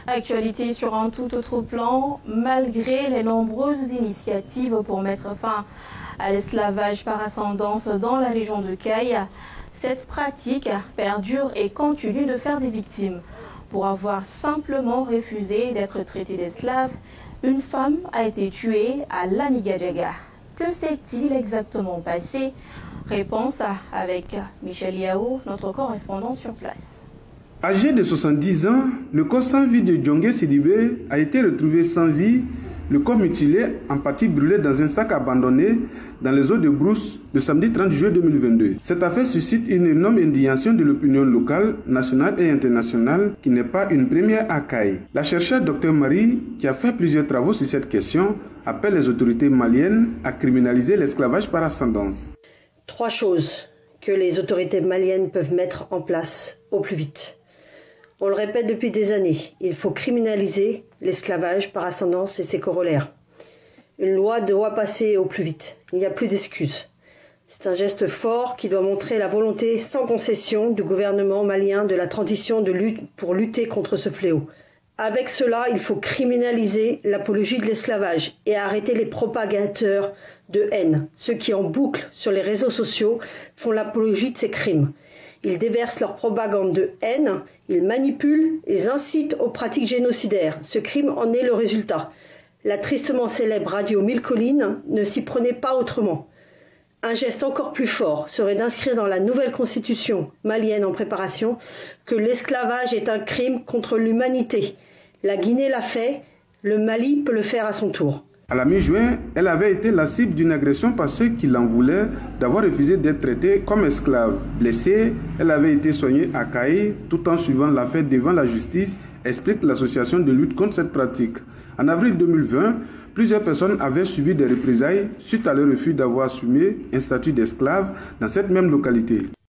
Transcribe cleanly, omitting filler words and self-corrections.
Actualité sur un tout autre plan, malgré les nombreuses initiatives pour mettre fin à l'esclavage par ascendance dans la région de Caille, cette pratique perdure et continue de faire des victimes. Pour avoir simplement refusé d'être traitée d'esclave, une femme a été tuée à Lanigadjaga. Que s'est-il exactement passé? Réponse avec Michel Yao, notre correspondant sur place. Âgé de 70 ans, le corps sans vie de Djongé Sidibé a été retrouvé sans vie, le corps mutilé, en partie brûlé dans un sac abandonné dans les eaux de Brousse le samedi 30 juillet 2022. Cette affaire suscite une énorme indignation de l'opinion locale, nationale et internationale qui n'est pas une première à Caille. La chercheure Dr Marie, qui a fait plusieurs travaux sur cette question, appelle les autorités maliennes à criminaliser l'esclavage par ascendance. 3 choses que les autorités maliennes peuvent mettre en place au plus vite. On le répète depuis des années, il faut criminaliser l'esclavage par ascendance et ses corollaires. Une loi doit passer au plus vite, il n'y a plus d'excuses. C'est un geste fort qui doit montrer la volonté sans concession du gouvernement malien de la transition pour lutter contre ce fléau. Avec cela, il faut criminaliser l'apologie de l'esclavage et arrêter les propagateurs de haine, ceux qui en boucle sur les réseaux sociaux font l'apologie de ces crimes. Ils déversent leur propagande de haine, ils manipulent, ils incitent aux pratiques génocidaires. Ce crime en est le résultat. La tristement célèbre radio Mille Collines ne s'y prenait pas autrement. Un geste encore plus fort serait d'inscrire dans la nouvelle constitution malienne en préparation que l'esclavage est un crime contre l'humanité. La Guinée l'a fait, le Mali peut le faire à son tour. À la mi-juin, elle avait été la cible d'une agression par ceux qui l'en voulaient d'avoir refusé d'être traitée comme esclave. Blessée, elle avait été soignée à Caille tout en suivant l'affaire devant la justice, explique l'association de lutte contre cette pratique. En avril 2020, plusieurs personnes avaient subi des représailles suite à leur refus d'avoir assumé un statut d'esclave dans cette même localité.